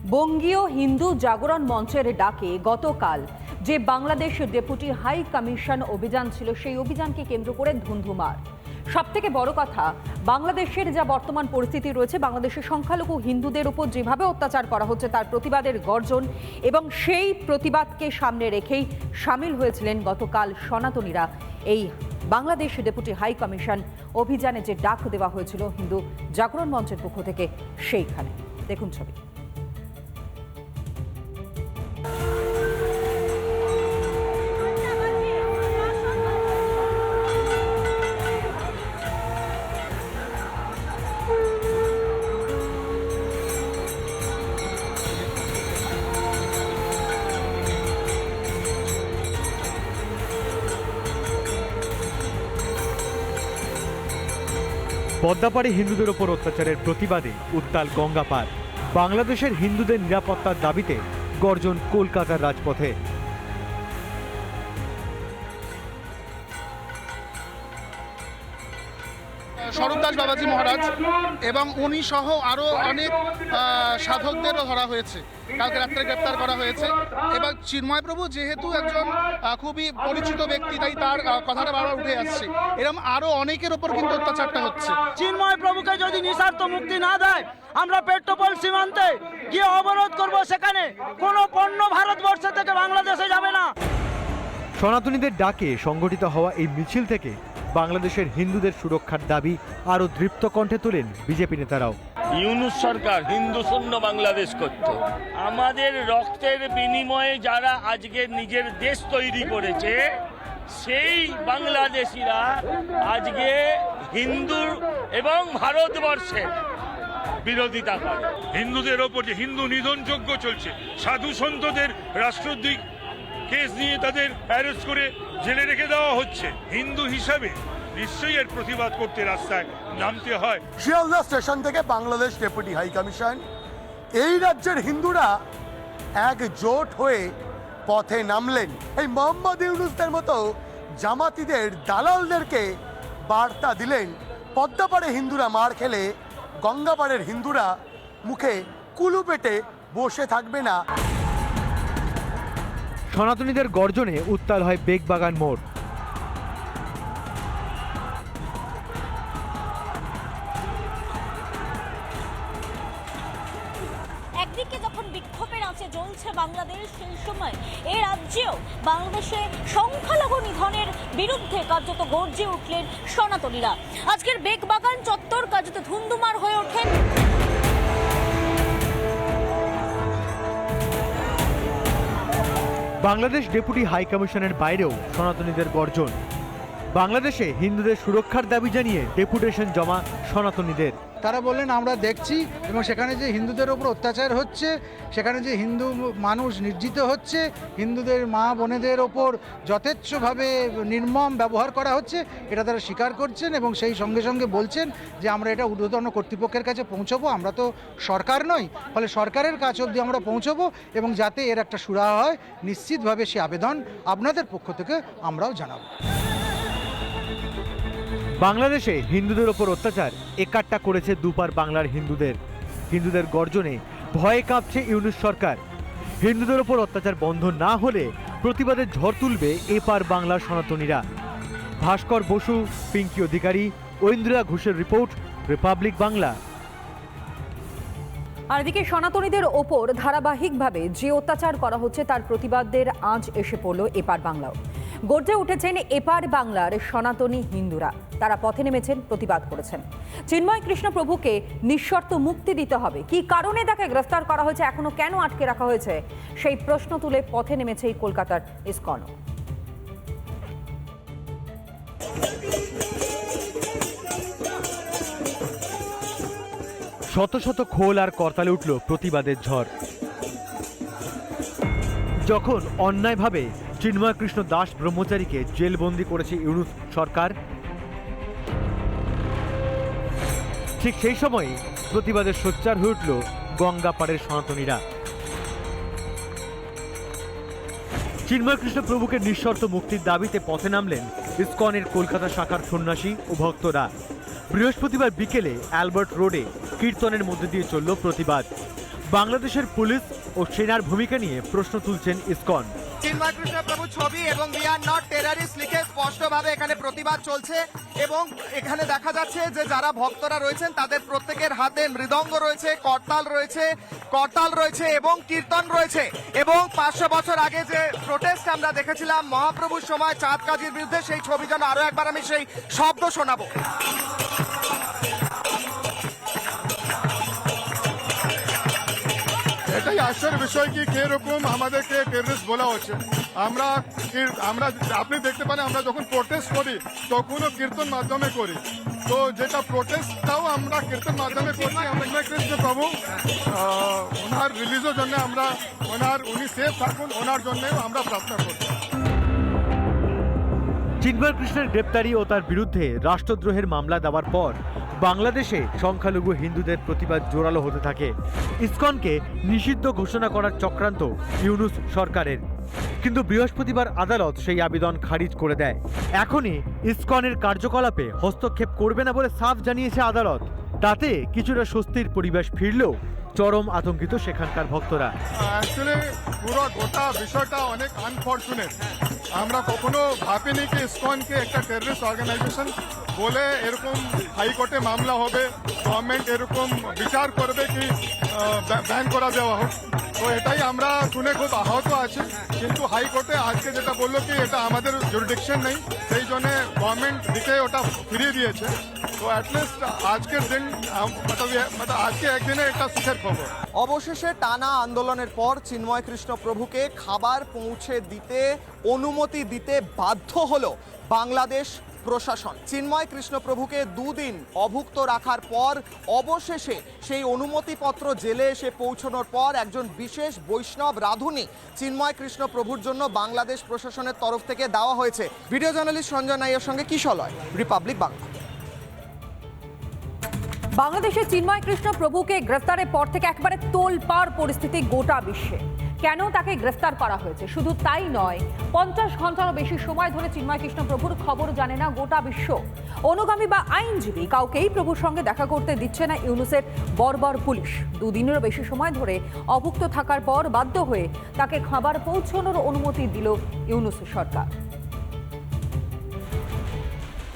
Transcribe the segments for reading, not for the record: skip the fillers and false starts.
বঙ্গীয় হিন্দু জাগরণ মঞ্চের ডাকে গতকাল যে বাংলাদেশ ডেপুটি হাই কমিশন অভিযান ছিল, সেই অভিযানকে কেন্দ্র করে ধুন্ধুমার। সবথেকে বড় কথা, বাংলাদেশের যা বর্তমান পরিস্থিতি রয়েছে, বাংলাদেশের সংখ্যালঘু হিন্দুদের উপর যেভাবে অত্যাচার করা হচ্ছে তার প্রতিবাদের গর্জন, এবং সেই প্রতিবাদকে সামনে রেখেই সামিল হয়েছিলেন গতকাল সনাতনীরা এই বাংলাদেশ ডেপুটি হাই কমিশন অভিযানে যে ডাক দেওয়া হয়েছিল হিন্দু জাগরণ মঞ্চের পক্ষ থেকে। সেইখানে দেখুন ছবি। পদ্মাপাড়ে হিন্দুদের ওপর অত্যাচারের প্রতিবাদে উত্তাল গঙ্গা পার। বাংলাদেশের হিন্দুদের নিরাপত্তার দাবিতে গর্জন কলকাতার রাজপথে। স্বরূপদাস বাবাজি মহারাজ এবং উনি সহ আরও অনেক সাধকদেরও ধরা হয়েছে, কালকে রাত্রে গ্রেপ্তার করা হয়েছে। এবং চিন্ময় প্রভু যেহেতু একজন খুবই পরিচিত ব্যক্তি, তাই তার কথাটা বারবার উঠে আসছে। এরকম আরও অনেকের ওপর কিন্তু অত্যাচারটা হচ্ছে। চিন্ময় প্রভুকে যদি নিঃস্বার্থ মুক্তি না দেয়, আমরা পেট্রোপোল সীমান্তে গিয়ে অবরোধ করব। সেখানে কোনো পণ্য ভারতবর্ষ থেকে বাংলাদেশে যাবে না। সনাতনীদের ডাকে সংগঠিত হওয়া এই মিছিল থেকে বাংলাদেশের হিন্দুদের সুরক্ষার দাবি আরো দৃপ্ত কণ্ঠে তোলেন বিজেপি নেতারাও। ইউনূস সরকার হিন্দু শূন্য বাংলাদেশ করত। আমাদের রক্তের বিনিময়ে যারা আজকে নিজের দেশ তৈরি করেছে, সেই বাংলাদেশিরা আজকে হিন্দু এবং ভারতবর্ষের বিরোধিতা করে। হিন্দুদের ওপর যে হিন্দু নিধনযজ্ঞ চলছে, সাধু সন্তদের রাষ্ট্রদ্রোহী কেস নিয়ে তাদের অ্যারেস্ট করে জেলে রেখে দেওয়া হচ্ছে, হিন্দু হিসাবে নিশ্চয়ই এর প্রতিবাদ করতে রাস্তায় নামতে হয়। শিয়ালদা স্টেশন থেকে বাংলাদেশ ডেপুটি হাই কমিশন, এই রাজ্যের হিন্দুরা একজোট হয়ে পথে নামলেন। এই মোহাম্মদ ইউনূসদের মতো জামাতিদের দালালদেরকে বার্তা দিলেন, পদ্মাপাড়ে হিন্দুরা মার খেলে গঙ্গাপাড়ের হিন্দুরা মুখে কুলু পেটে বসে থাকবে না। সনাতনীদের গর্জনে উত্তাল হয় বেগবাগান মোড়। একদিকে যখন বিক্ষোভের আঁচে জ্বলছে বাংলাদেশ, সেই সময় এ রাজ্যেও বাংলাদেশে সংখ্যালঘু নিধনের বিরুদ্ধে কার্যত গর্জে উঠলেন সনাতনীরা। আজকের বেগবাগান চত্বর কার্যত ধুন্ধুমার হয়ে ওঠেন। বাংলাদেশ ডেপুটি হাই কমিশনের বাইরেও সনাতনীদের গর্জন। বাংলাদেশে হিন্দুদের সুরক্ষার দাবি জানিয়ে ডেপুটেশন জমা সনাতনীদের। তারা বললেন আমরা দেখছি, এবং সেখানে যে হিন্দুদের ওপর অত্যাচার হচ্ছে, সেখানে যে হিন্দু মানুষ নির্যাতিত হচ্ছে, হিন্দুদের মা বোনেদের ওপর যথেচ্ছভাবে নির্মম ব্যবহার করা হচ্ছে, এটা তারা স্বীকার করছেন এবং সেই সঙ্গে সঙ্গে বলছেন যে আমরা এটা ঊর্ধ্বতন কর্তৃপক্ষের কাছে পৌঁছবো। আমরা তো সরকার নই, ফলে সরকারের কাছ অবধি আমরা পৌঁছবো এবং যাতে এর একটা সুরাহা হয়, নিশ্চিতভাবে সে আবেদন আপনাদের পক্ষ থেকে আমরাও জানাবো। বাংলাদেশে হিন্দুদের ওপর অত্যাচার একাট্টা করেছে দুপার বাংলার হিন্দুদের। হিন্দুদের গর্জনে ভয়ে কাঁপছে ইউনূস সরকার। হিন্দুদের ওপর অত্যাচার বন্ধ না হলে প্রতিবাদের ঝড় তুলবে এপার বাংলার সনাতনীরা। ভাস্কর বসু, পিঙ্কি অধিকারী, ঐন্দ্রিয়া ঘোষের রিপোর্ট, রিপাবলিক বাংলা। আর এদিকে সনাতনীদের ওপর ধারাবাহিকভাবে যে অত্যাচার করা হচ্ছে তার প্রতিবাদের আঁচ এসে পড়ল এপার বাংলাও। গর্জে উঠেছেন এপার বাংলার সনাতনী হিন্দুরা। তারা পথে নেমেছেন, প্রতিবাদ করেছেন। চিন্ময় কৃষ্ণ প্রভুকে নিঃশর্ত মুক্তি দিতে হবে। কি কারণে তাকে গ্রেফতার করা হয়েছে, এখনো কেন আটকে রাখা হয়েছে, সেই প্রশ্ন তুলে পথে নেমেছে এই কলকাতার ইসকন। শত শত খোল আর করতালে উঠল প্রতিবাদের ঝড়। যখন অন্যায়ভাবে চিন্ময় কৃষ্ণ দাস ব্রহ্মচারীকে জেলবন্দি করেছে ইউনূস সরকার, ঠিক সেই সময় প্রতিবাদের সোচ্চার হয়ে উঠল গঙ্গাপাড়ের সনাতনীরা। চিন্ময় কৃষ্ণ প্রভুকে নিঃশর্ত মুক্তির দাবিতে পথে নামলেন ইসকনের কলকাতা শাখার সন্ন্যাসী ও ভক্তরা। বৃহস্পতিবার বিকেলে অ্যালবার্ট রোডে কীর্তনের মধ্যে দিয়ে চলল প্রতিবাদ। বাংলাদেশের পুলিশ ও সেনার ভূমিকা নিয়ে প্রশ্ন তুলছেন ইসকন। চিন্ময় কৃষ্ণ প্রভু ছবি এবং উই আর নট টেরারিস্ট লিখে স্পষ্টভাবে এখানে প্রতিবাদ চলছে এবং এখানে দেখা যাচ্ছে যে যারা ভক্তরা রয়েছেন তাদের প্রত্যেকের হাতে মৃদঙ্গ রয়েছে, করতাল রয়েছে এবং কীর্তন রয়েছে। এবং 500 বছর আগে যে প্রোটেস্ট আমরা দেখেছিলাম মহাপ্রভুর সময় চাঁদ কাজীর বিরুদ্ধে, সেই ছবি যেন আরো একবার আমি সেই শব্দ শোনাবো। এটাই আশ্চর্যের বিষয় কি কিরকম আমাদেরকে টেররিস্ট বলা হচ্ছে। আমরা আপনি দেখতে পারেন আমরা যখন প্রোটেস্ট করি তখনও কীর্তন মাধ্যমে করি, তো যেটা প্রোটেস্টটাও আমরা কীর্তন মাধ্যমে করছি। আমরা কৃষ্ণ প্রভু ওনার রিলিজের জন্য আমরা উনি সেফ থাকুন ওনার জন্যও আমরা প্রার্থনা করছি। চিন্ময় কৃষ্ণের গ্রেপ্তারি ও তার বিরুদ্ধে রাষ্ট্রদ্রোহের মামলা দেওয়ার পর বাংলাদেশে সংখ্যালঘু হিন্দুদের প্রতিবাদ জোরালো হতে থাকে। ইসকনকে নিষিদ্ধ ঘোষণা করার চক্রান্ত ইউনূস সরকারের, কিন্তু বৃহস্পতিবার আদালত সেই আবেদন খারিজ করে দেয়। এখনই ইসকনের কার্যকলাপে হস্তক্ষেপ করবে না বলে সাফ জানিয়েছে আদালত। তাতে কিছুটা স্বস্তির পরিবেশ ফিরলেও চরম আতঙ্কিত সেখানকার ভক্তরা। অ্যাকচুয়ালি পুরো গোটা বিষয়টা অনেক আনফর্চুনেট। আমরা কখনো ভাবিনি কি ইসকনকে একটা টেররিস্ট অর্গানাইজেশন বলে এরকম হাইকোর্টে মামলা হবে, গভর্নমেন্ট এরকম বিচার করবে কি ব্যান করা দেওয়া হোক। তো এটাই আমরা শুনে খুব আহত আছি, কিন্তু হাইকোর্টে আজকে যেটা বললো কি এটা আমাদের জুরিডিকশন নেই, সেই জন্য গভর্নমেন্ট দিকে ওটা ফিরিয়ে দিয়েছে। তো অ্যাটলিস্ট আজকের দিন আজকে একদিনে একটা সুখের খবর। অবশেষে টানা আন্দোলনের পর চিন্ময় কৃষ্ণ প্রভুকে খাবার পৌঁছে দিতে অনুমতি দিতে বাধ্য হলো বাংলাদেশ প্রশাসন। চিন্ময় কৃষ্ণ প্রভুকে 2 দিন অভুক্ত রাখার পর অবশেষে সেই অনুমতিপত্র জেলে এসে পৌঁছানোর পর একজন বিশেষ বৈষ্ণব রাঁধুনি চিন্ময় কৃষ্ণ প্রভুর জন্য বাংলাদেশ প্রশাসনের তরফ থেকে দেওয়া হয়েছে। ভিডিও জার্নালিস্ট সঞ্জয় নাইয়ের সঙ্গে কিশলয়, রিপাবলিক বাংলা। বাংলাদেশে চিন্ময় কৃষ্ণ প্রভুকে গ্রেফতারের পর থেকে একবারে তোলপাড় পরিস্থিতি গোটা বিশ্বে। কেন তাকে গ্রেফতার করা হয়েছে শুধু তাই নয়, 50 ঘন্টারও বেশি সময় ধরে চিন্ময় কৃষ্ণ প্রভুর খবর জানে না গোটা বিশ্ব। অনুগামী বা আইনজীবী কাউকেই প্রভুর সঙ্গে দেখা করতে দিচ্ছে না ইউনূসের বর্বর পুলিশ। 2 দিনেরও বেশি সময় ধরে অভুক্ত থাকার পর বাধ্য হয়ে তাকে খাবার পৌঁছানোর অনুমতি দিল ইউনূস সরকার।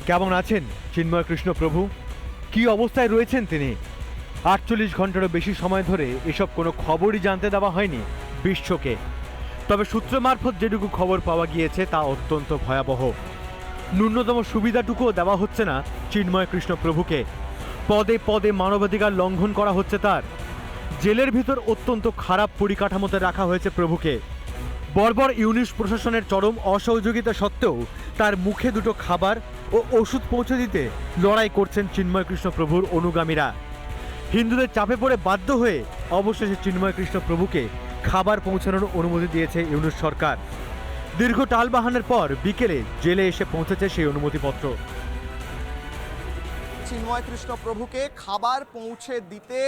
কেমন আছেন চিন্ময় কৃষ্ণ প্রভু? কি অবস্থায় রয়েছেন তিনি? 48 ঘন্টারও বেশি সময় ধরে এসব কোনো খবরই জানতে দেওয়া হয়নি বিশ্বকে। তবে সূত্র মারফত যেটুকু খবর পাওয়া গিয়েছে তা অত্যন্ত ভয়াবহ। ন্যূনতম সুবিধাটুকুও দেওয়া হচ্ছে না চিন্ময় কৃষ্ণ প্রভুকে। পদে পদে মানবাধিকার লঙ্ঘন করা হচ্ছে তার। জেলের ভিতর অত্যন্ত খারাপ পরিকাঠামোতে রাখা হয়েছে প্রভুকে। বর্বর ইউনূস প্রশাসনের চরম অসহযোগিতা সত্ত্বেও তার মুখে দুটো খাবার ও ওষুধ পৌঁছে দিতে লড়াই করছেন চিন্ময় কৃষ্ণ প্রভুর অনুগামীরা। হিন্দুদের চাপে পড়ে বাধ্য হয়ে অবশেষে চিন্ময় কৃষ্ণ প্রভুকে খাবার পৌঁছানোর অনুমতি দিয়েছে ইউনূস সরকার। দীর্ঘ টালবাহানের পর বিকেলে জেলে এসে পৌঁছেছে সেই অনুমতিপত্র। চিন্ময় কৃষ্ণ প্রভুকে খাবার পৌঁছে দিতে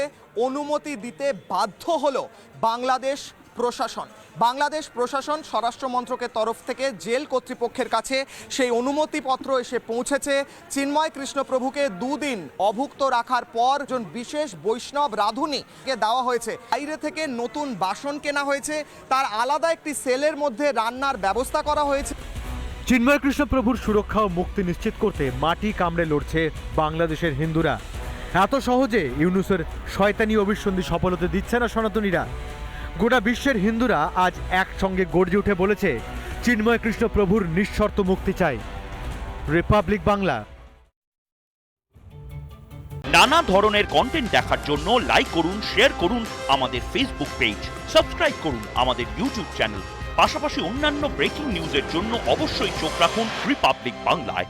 অনুমতি দিতে বাধ্য হলো বাংলাদেশ প্রশাসন। বাংলাদেশ প্রশাসন স্বরাষ্ট্র মন্ত্রকের তরফ থেকে জেল কর্তৃপক্ষের কাছে সেই অনুমতিপত্র এসে পৌঁছেছে। চিন্ময় কৃষ্ণ প্রভুকে 2 দিন অভুক্ত রাখার পর একজন বিশেষ বৈষ্ণব রাঁধুনিকে দেওয়া হয়েছে। বাইরে থেকে নতুন বাসন কেনা হয়েছে, তার আলাদা একটি সেলের মধ্যে রান্নার ব্যবস্থা করা হয়েছে। চিন্ময় কৃষ্ণ প্রভুর সুরক্ষা ও মুক্তি নিশ্চিত করতে মাটি কামড়ে লড়ছে বাংলাদেশের হিন্দুরা। এত সহজে ইউনূসের শয়তানি অভিসন্ধি সফল হতে দিচ্ছে না সনাতনীরা। গোটা বিশ্বের হিন্দুরা আজ একসঙ্গে গর্জে উঠে বলেছে চিন্ময় কৃষ্ণ প্রভুর নিঃশর্ত মুক্তি চাই। রিপাবলিক বাংলা। নানা ধরনের কন্টেন্ট দেখার জন্য লাইক করুন, শেয়ার করুন আমাদের ফেসবুক পেজ, সাবস্ক্রাইব করুন আমাদের ইউটিউব চ্যানেল। পাশাপাশি অন্যান্য ব্রেকিং নিউজের জন্য অবশ্যই চোখ রাখুন রিপাবলিক বাংলায়।